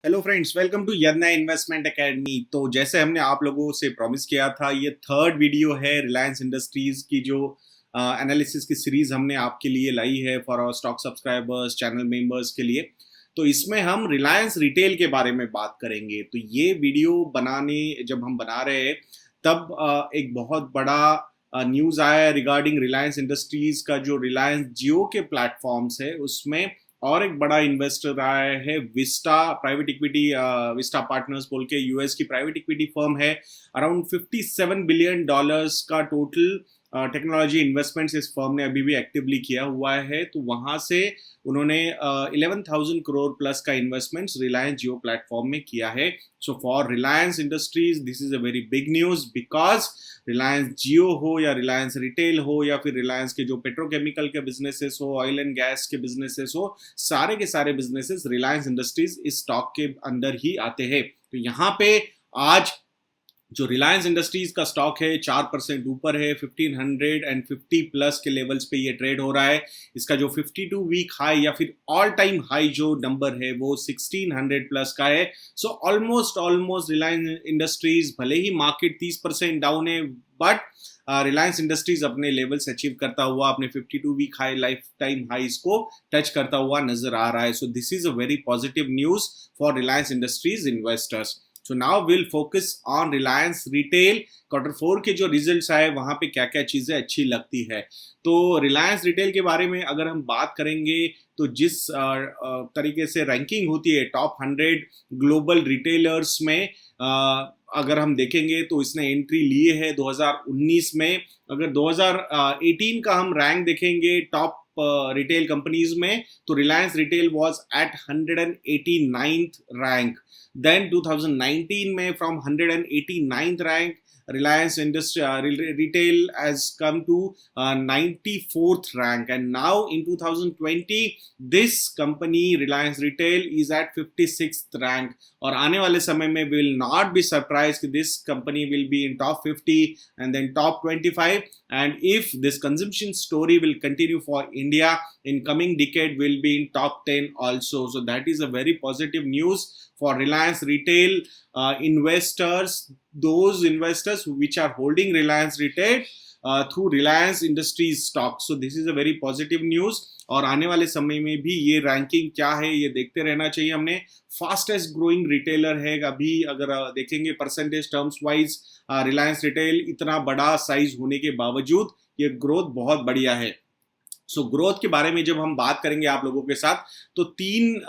Hello friends, welcome to Yadna investment academy. तो जैसे हमने आप लोगों से प्रॉमिस किया था, ये थर्ड वीडियो है रिलायंस इंडस्ट्रीज की जो एनालिसिस की सीरीज हमने आपके लिए लाई है for our stock subscribers, channel members के लिए। तो इसमें हम रिलायंस रिटेल के बारे में बात करेंगे। तो ये वीडियो बनाने जब हम बना रहे हैं तब एक बहुत बड़ा न्यूज़ आया रिगार्डिंग रिलायंस इंडस्ट्रीज का जो रिलायंस जियो के प्लेटफॉर्म्स है उसमें और एक बड़ा इन्वेस्टर आया है Vista private equity. Vista partners बोल के यूएस की प्राइवेट इक्विटी फर्म है। अराउंड $57 बिलियन का टोटल टेक्नोलॉजी इन्वेस्टमेंट्स इस फर्म ने अभी भी एक्टिवली किया हुआ है। तो वहां से उन्होंने 11,000 करोड़ प्लस का इन्वेस्टमेंट्स रिलायंस जियो प्लेटफॉर्म में किया है। So for Reliance industries this is a very big news, because Reliance Jio हो या रिलायंस रिटेल हो या फिर रिलायंस के जो पेट्रोकेमिकल के बिजनेसेस हो, ऑयल एंड गैस के बिजनेसेस हो, सारे के सारे बिजनेसेस रिलायंस इंडस्ट्रीज इस स्टॉक के अंदर ही आते हैं। तो यहाँ पे आज जो रिलायंस इंडस्ट्रीज का स्टॉक है 4% ऊपर है, 1550 प्लस के लेवल्स पे ये ट्रेड हो रहा है। इसका जो 52 वीक हाई या फिर ऑल टाइम हाई जो नंबर है वो 1600 प्लस का है। सो ऑलमोस्ट रिलायंस इंडस्ट्रीज, भले ही मार्केट 30% डाउन है, बट रिलायंस इंडस्ट्रीज अपने लेवल्स अचीव करता हुआ अपने 52 week high, life time highs को टच करता हुआ नजर आ रहा है। So this is a very positive news for Reliance Industries investors. So now will focus on Reliance Retail. Q4 के जो रिजल्ट्स आए वहां पे क्या क्या चीजें अच्छी लगती है। तो रिलायंस रिटेल के बारे में अगर हम बात करेंगे तो जिस तरीके से रैंकिंग होती है टॉप 100 ग्लोबल रिटेलर्स में, अगर हम देखेंगे तो इसने एंट्री लिए है 2019 में। अगर 2018 का हम रैंक देखेंगे टॉप रिटेल कंपनीज में, तो Reliance Retail was at 189th rank. Then 2019 में from 189th rank Reliance Industry Retail has come to 94th rank, and now in 2020 this company Reliance Retail is at 56th rank। और आने वाले समय में will not be surprised कि this company will be in top 50 and then top 25, and if this consumption story will continue for India in coming decade will be in top 10 also। So that is a very positive news for Reliance Retail investors, those investors which are holding Reliance Retail through Reliance Industries stock। So this is a very positive news। और आने वाले समय में भी ये ranking क्या है ये देखते रहना चाहिए हमने। फास्टेस्ट ग्रोइंग रिटेलर है अभी, अगर देखेंगे percentage terms wise, Reliance retail इतना बड़ा साइज होने के बावजूद ये ग्रोथ बहुत बढ़िया है। सो ग्रोथ के बारे में जब हम बात करेंगे आप लोगों के साथ, तो तीन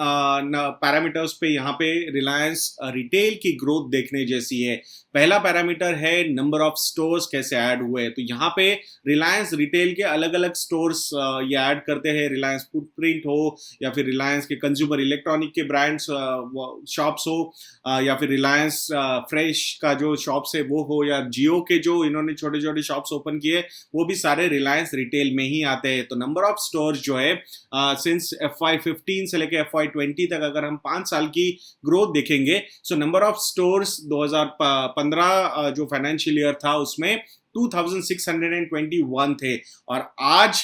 पैरामीटर्स पे यहाँ पे रिलायंस रिटेल की ग्रोथ देखने जैसी है। पहला पैरामीटर है नंबर ऑफ स्टोर्स कैसे ऐड हुए। तो यहाँ पे रिलायंस रिटेल के अलग अलग स्टोर्स ये ऐड करते हैं। रिलायंस फुटप्रिंट हो या फिर रिलायंस के कंज्यूमर इलेक्ट्रॉनिक के ब्रांड्स शॉप्स हो, या फिर रिलायंस फ्रेश का जो शॉप्स है वो हो, या जियो के जो इन्होंने छोटे छोटे शॉप्स ओपन किए वो भी सारे रिलायंस रिटेल में ही आते हैं। तो नंबर ऑफ स्टोर्स जो है सिंस FY15 से लेके FY20 तक अगर हम 5 साल की ग्रोथ देखेंगे, सो नंबर ऑफ स्टोर्स 2015 जो फाइनेंशियल ईयर था उसमें 2621 थे, और आज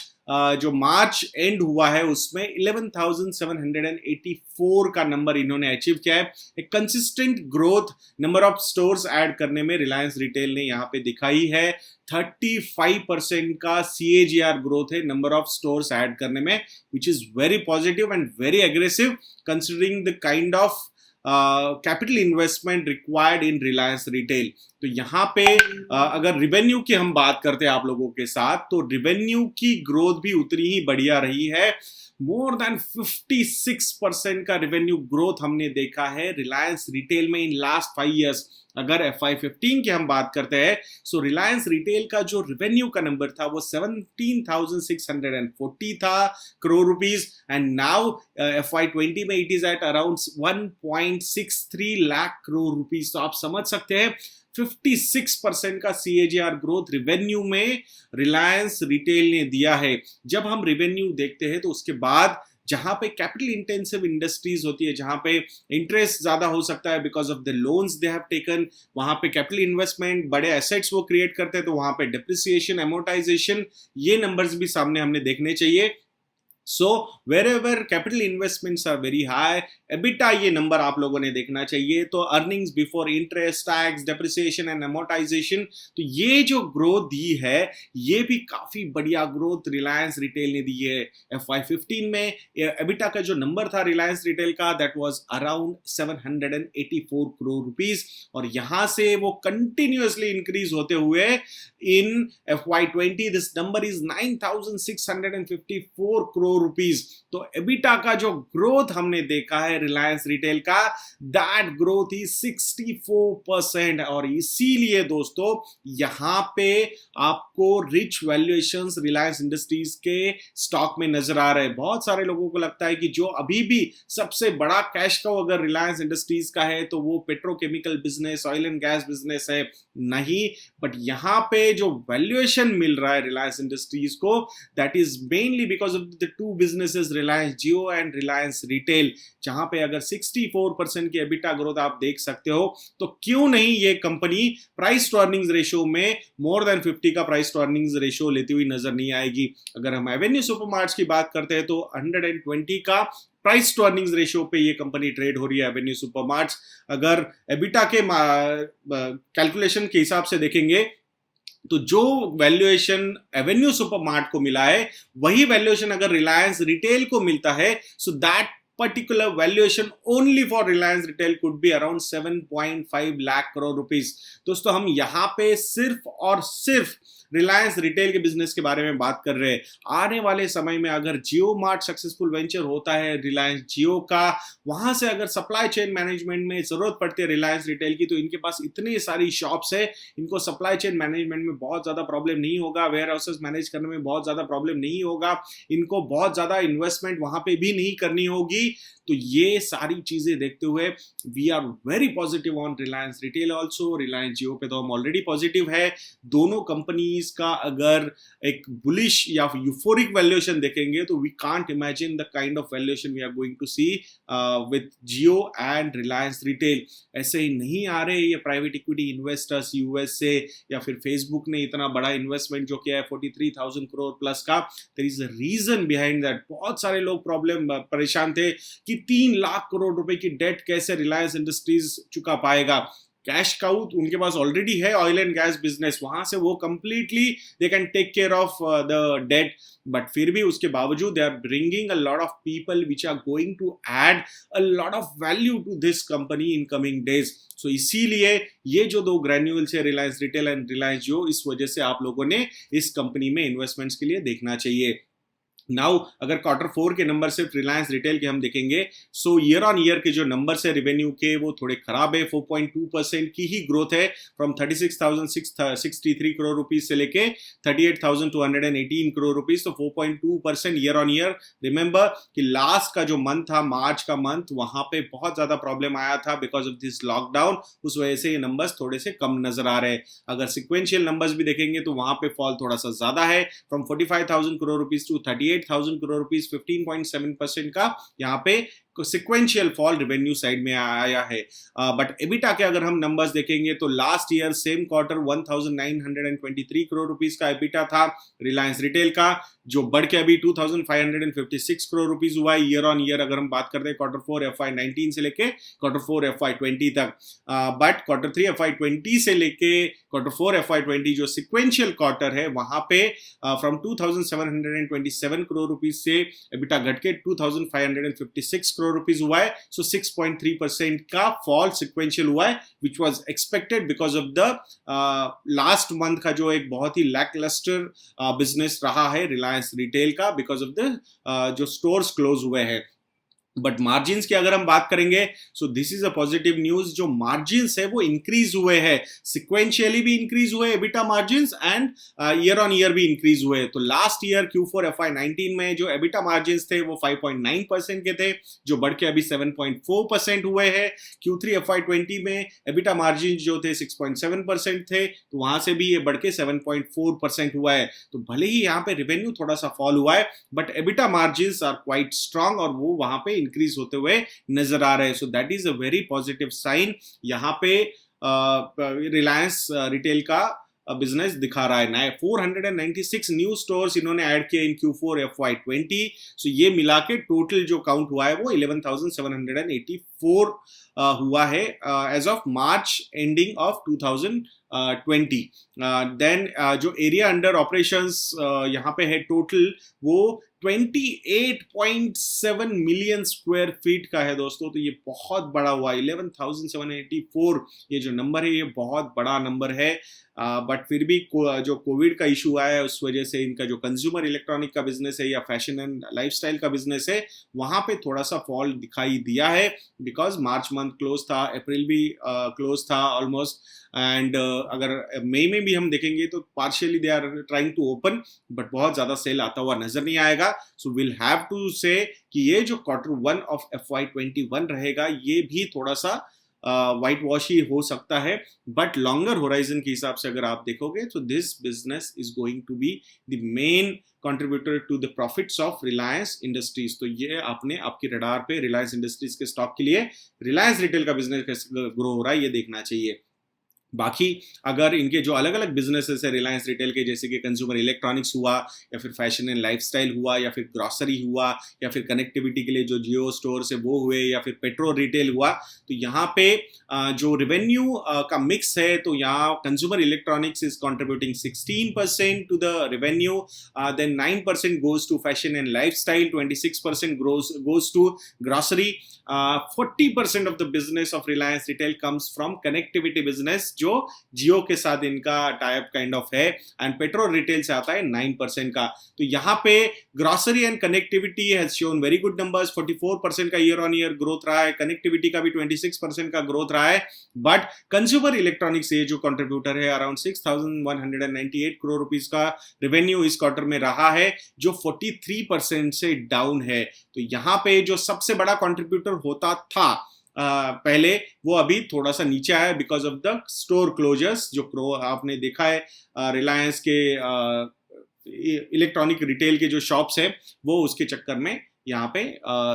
जो मार्च एंड हुआ है उसमें 11,784 का नंबर इन्होंने अचीव किया है। एक consistent growth number of stores add करने में रिलायंस रिटेल ने यहाँ पे दिखाई है। 35% का CAGR ग्रोथ है नंबर ऑफ स्टोर्स ऐड करने में, which is very positive and very aggressive considering the kind of capital investment required in Reliance retail. तो यहाँ पे अगर रिवेन्यू की हम बात करते हैं आप लोगों के साथ, तो रिवेन्यू की ग्रोथ भी उतनी ही बढ़िया रही है। मोर देन 56% का रेवेन्यू ग्रोथ हमने देखा है रिलायंस रिटेल में इन लास्ट 5 इयर्स। अगर FY15 की हम बात करते हैं, सो रिलायंस रिटेल का जो रेवेन्यू का नंबर था वो 17,640 था crore rupees, and now FY20 में it is at around 1.63 lakh crore rupees. तो आप समझ सकते हैं 56% का CAGR ग्रोथ रेवेन्यू में रिलायंस रिटेल ने दिया है। जब हम रेवेन्यू देखते हैं तो उसके बाद जहां पे कैपिटल इंटेंसिव इंडस्ट्रीज होती है, जहां पे इंटरेस्ट ज्यादा हो सकता है because of the loans they have taken, वहां पे कैपिटल इन्वेस्टमेंट, बड़े एसेट्स वो क्रिएट करते हैं, तो वहां पे डिप्रिसिएशन, एमोर्टाइजेशन, ये नंबर्स भी सामने हमने देखने चाहिए। So wherever capital investments are very high, EBITDA ये नंबर आप लोगों ने देखना चाहिए। तो earnings before interest, tax, depreciation and amortisation, तो ये जो ग्रोथ दी है ये भी काफी बढ़िया ग्रोथ रिलायंस रिटेल ने दी है। FY15 में एबिटा का जो नंबर था रिलायंस रिटेल का, that was around 784 crore rupees, और यहां से वो कंटिन्यूअसली इंक्रीज होते हुए इन FY20 this number is 9654 crore rupees. तो एबिटा का जो ग्रोथ हमने देखा है रिलायंस रिटेल का, दैट ग्रोथ इज 64%, और इसीलिए दोस्तों यहां पे आपको रिच वैल्यूएशंस रिलायंस इंडस्ट्रीज के स्टॉक में नजर आ रहे हैं। बहुत सारे लोगों को लगता है कि जो अभी भी सबसे बड़ा कैश काउ अगर रिलायंस इंडस्ट्रीज का है तो वो petrochemical business, oil and gas business है। नहीं, बट यहां पे जो वैल्यूएशन मिल रहा है रिलायंस इंडस्ट्रीज को, that is mainly because of the two businesses Reliance Jio and Reliance retail, जहां पे अगर 64% की एबिटा ग्रोथ आप देख सकते हो, तो क्यों नहीं ये company price to earnings ratio में मोर देन 50 का प्राइस टू अर्निंग्स रेशियो लेती हुई नजर नहीं आएगी। अगर हम एवेन्यू सुपरमार्ट्स की बात करते हैं तो 120 का प्राइस टू अर्निंग्स रेशियो पे ये कंपनी ट्रेड हो रही है एवेन्यू सुपरमार्ट्स। अगर एबिटा के कैलकुलेशन के हिसाब से देखेंगे तो जो वैल्यूएशन एवेन्यू सुपरमार्ट को मिला है वही वैल्यूएशन अगर रिलायंस रिटेल को मिलता है, so that particular valuation only for Reliance Retail could be around 7.5 lakh crore rupees। दोस्तों हम यहाँ पे सिर्फ और सिर्फ रिलायंस रिटेल के बिजनेस के बारे में बात कर रहे हैं। आने वाले समय में अगर जियो मार्ट सक्सेसफुल वेंचर होता है रिलायंस जियो का, वहां से अगर सप्लाई चेन मैनेजमेंट में जरूरत पड़ती है रिलायंस रिटेल की, तो इनके पास इतनी सारी शॉप्स है, इनको सप्लाई चेन मैनेजमेंट में बहुत ज्यादा प्रॉब्लम नहीं होगा, वेयर हाउसेस मैनेज करने में बहुत ज्यादा प्रॉब्लम नहीं होगा, इनको बहुत ज्यादा इन्वेस्टमेंट वहां पे भी नहीं करनी होगी। तो ये सारी चीजें देखते हुए we are very positive on Reliance retail also. Reliance Jio पे तो हम ऑलरेडी पॉजिटिव है। दोनों कंपनीज का अगर एक बुलिश या यूफोरिक वैल्यूएशन देखेंगे तो we can't imagine the kind of valuation we are going to see with Jio and Reliance Retail. ऐसे ही नहीं आ रहे ये प्राइवेट इक्विटी इन्वेस्टर्स यूएस से, या फिर फेसबुक ने इतना बड़ा इन्वेस्टमेंट जो किया है 43,000 करोड़ प्लस का, there is a reason behind that. बहुत सारे लोग प्रॉब्लम परेशान थे कि 3 लाख करोड़ रुपए की डेट कैसे रिलायंस इंडस्ट्रीज चुका पाएगा। कैश काउ उनके पास ऑलरेडी है, ऑयल एंड गैस बिजनेस, वहां से वो completely they can take care of the debt, but फिर भी उसके बावजूद they are bringing a lot of people which are going to add a lot of value to this company in coming days. So इसीलिए ये जो दो granules है Reliance retail and Reliance Jio, इस वजह से आप लोगों ने इस कंपनी में इन्वेस्टमेंट्स के लिए देखना चाहिए। नाउ अगर Q4 के नंबर सिर्फ रिलायंस रिटेल के हम देखेंगे, सो ईयर ऑन ईयर के जो नंबर्स है रेवेन्यू के वो थोड़े खराब है। 4.2% की ही ग्रोथ है, फ्रॉम 36,663 करोड़ रुपीज से लेके 38,218 करोड़ रुपीज, तो 4.2% ईयर ऑन ईयर। रिमेंबर कि लास्ट का जो मंथ था, मार्च का मंथ, वहां पे बहुत ज्यादा प्रॉब्लम आया था बिकॉज ऑफ दिस लॉकडाउन, उस वजह से ये नंबर्स थोड़े से कम नजर आ रहे हैं। अगर सिक्वेंशियल नंबर्स भी देखेंगे तो वहां पे फॉल थोड़ा सा ज्यादा है, from 45,000 crore rupees to 38,000 crore rupees, 15.7% का यहाँ पे सिक्वेंशियल फॉल रेवेन्यू साइड में आया है। बट एबिटा के अगर हम नंबर्स देखेंगे तो last year same quarter 1923 crore rupees का एबिटा था रिलायंस रिटेल का, जो बढ़ के अभी 2556 करोड़ रुपीस हुआ है ईयर ऑन ईयर। अगर हम बात करते हैं Q4 FY19 से लेके Q4 FY20 तक, बट Q3 FY20 से लेके Q4 FY20 जो सिक्वेंशियल क्वार्टर है, वहां पे फ्रॉम 2727 करोड़ रुपीज से एबिटा घट के 2556 करोड़ रुपीज हुआ है। सो 6.3% का फॉल सिक्वेंशियल हुआ है, which was expected because of the last month का जो एक बहुत ही लैकलस्टर बिजनेस रहा है रिलायंस रिटेल का, बिकॉज ऑफ द जो स्टोर्स क्लोज हुए हैं। बट मार्जिन्स की अगर हम बात करेंगे, सो this is a positive news. जो मार्जिन्स है वो इंक्रीज हुए हैं, सिक्वेंशियली भी इंक्रीज हुए EBITDA margins and year on year भी इंक्रीज हुए। तो लास्ट ईयर Q4 FY19 में जो एबिटा मार्जिन्स थे वो 5.9% के थे, जो बढ़ के अभी 7.4% हुए हैं। Q3 FY20 में एबिटा मार्जिन जो थे 6.7% थे, तो वहां से भी ये बढ़ के 7.4% हुआ है। तो भले ही यहाँ पे रेवेन्यू थोड़ा सा फॉल हुआ है, but EBITDA margins are quite strong और वो वहां पे इंक्रीज होते हुए नजर आ रहे हैं। So that is a very positive sign. यहाँ पे रिलायंस रिटेल का बिजनेस दिखा रहा है। 496 न्यू स्टोर्स इन्होंने ऐड किए इन Q4 FY20। सो ये मिला के टोटल जो काउंट हुआ है वो 11,784 हुआ है as of March ending of 2020। Then जो एरिया अंडर ऑपरेशंस यहाँ पे है टोटल वो 28.7 मिलियन स्क्वायर फीट का है दोस्तों। तो ये बहुत बड़ा हुआ, 11,784 ये जो नंबर है ये बहुत बड़ा नंबर है। बट फिर भी जो कोविड का इशू आया है उस वजह से इनका जो कंज्यूमर इलेक्ट्रॉनिक का बिजनेस है या फैशन एंड लाइफस्टाइल का बिजनेस है वहां पे थोड़ा सा फॉल दिखाई दिया है, बिकॉज मार्च मंथ क्लोज था, अप्रैल भी क्लोज था ऑलमोस्ट। एंड अगर मई में भी हम देखेंगे तो partially they are trying to open, but बहुत ज्यादा सेल आता हुआ नजर नहीं आएगा। सो विल हैव टू से कि ये जो Q1 ऑफ FY21 रहेगा ये भी थोड़ा सा वाइट वॉश ही हो सकता है। बट लॉन्गर होराइजन के हिसाब से अगर आप देखोगे तो this business is going to be the main contributor to the profits of Reliance Industries. तो ये आपने आपके रडार पे रिलायंस इंडस्ट्रीज के स्टॉक के लिए रिलायंस रिटेल का बिजनेस कैसे ग्रो हो रहा है ये देखना चाहिए। बाकी अगर इनके जो अलग अलग बिजनेसेस है रिलायंस रिटेल के, जैसे कि कंज्यूमर इलेक्ट्रॉनिक्स हुआ या फिर फैशन एंड लाइफस्टाइल हुआ या फिर ग्रॉसरी हुआ या फिर कनेक्टिविटी के लिए जो जियो स्टोर्स है वो हुए या फिर पेट्रोल रिटेल हुआ, तो यहाँ पे जो रेवेन्यू का मिक्स है तो यहाँ consumer electronics is contributing 16% to the revenue, then 9% goes to fashion and lifestyle, 26% goes to grocery, 40% of the business of Reliance Retail comes from connectivity business जो जियो के साथ इनका टाइप काइंड ऑफ है, and petrol retail से आता है 9% का। तो यहाँ पे grocery and connectivity has shown very good numbers, 44% का ईयर ऑन ईयर ग्रोथ रहा है, कनेक्टिविटी का भी 26% का ग्रोथ रहा है। बट कंज्यूमर इलेक्ट्रॉनिक्स ये जो कंट्रीब्यूटर है अराउंड 6,198 करोड़ रुपीस का रेवेन्यू इस क्वार्टर में रहा है जो 43% से डाउन है। तो यहाँ पे जो सबसे बड़ा कंट्रीब्यूटर होता था पहले वो अभी थोड़ा सा नीचे आया because of the store closures जो आपने देखा है रिलायंस के इलेक्ट्रॉनिक रिटेल के जो शॉप्स है वो उसके चक्कर में यहाँ पे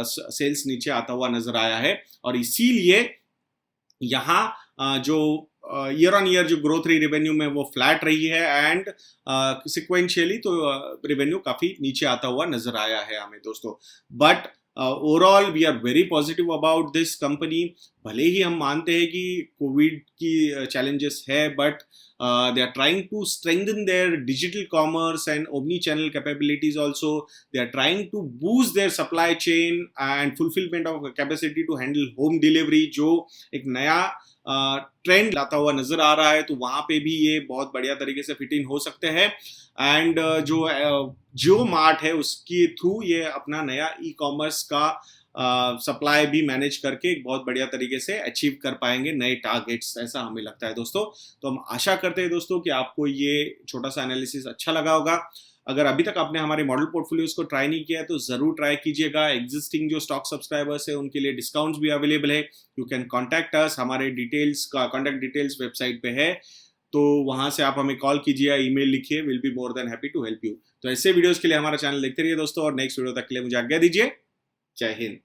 सेल्स नीचे आता हुआ नजर आया है। और इसीलिए यहाँ जो ईयर ऑन ईयर जो ग्रोथ रही रेवेन्यू में वो फ्लैट रही है, एंड सिक्वेंशियली तो रेवेन्यू काफी नीचे आता हुआ नजर आया है हमें दोस्तों। But overall we are very positive about this company. भले ही हम मानते हैं कि कोविड की चैलेंजेस है, but they are trying to strengthen their digital commerce and omni-channel capabilities also. They are trying to boost their supply chain and fulfillment of capacity to handle home delivery जो एक नया trend लाता हुआ नजर आ रहा है। तो वहाँ पे भी ये बहुत बढ़िया तरीके से फिट इन हो सकते हैं। एंड जो जियो मार्ट है उसके थ्रू ये अपना नया ई कॉमर्स का सप्लाई भी मैनेज करके एक बहुत बढ़िया तरीके से अचीव कर पाएंगे नए टारगेट्स, ऐसा हमें लगता है दोस्तों। तो हम आशा करते हैं दोस्तों कि आपको ये छोटा सा एनालिसिस अच्छा लगा होगा। अगर अभी तक आपने हमारे मॉडल पोर्टफोलियोज को ट्राई नहीं किया है तो जरूर ट्राई कीजिएगा। एग्जिस्टिंग जो स्टॉक सब्सक्राइबर्स है उनके लिए डिस्काउंट्स भी अवेलेबल है। यू कैन कॉन्टैक्ट अस, हमारे डिटेल्स का कॉन्टैक्ट डिटेल्स वेबसाइट पे है, तो वहां से आप हमें कॉल कीजिए या ईमेल लिखिए, will be more than happy to help you. तो ऐसे वीडियोस के लिए हमारा चैनल देखते रहिए दोस्तों, और नेक्स्ट वीडियो तक के लिए मुझे आज्ञा दीजिए। जय हिंद।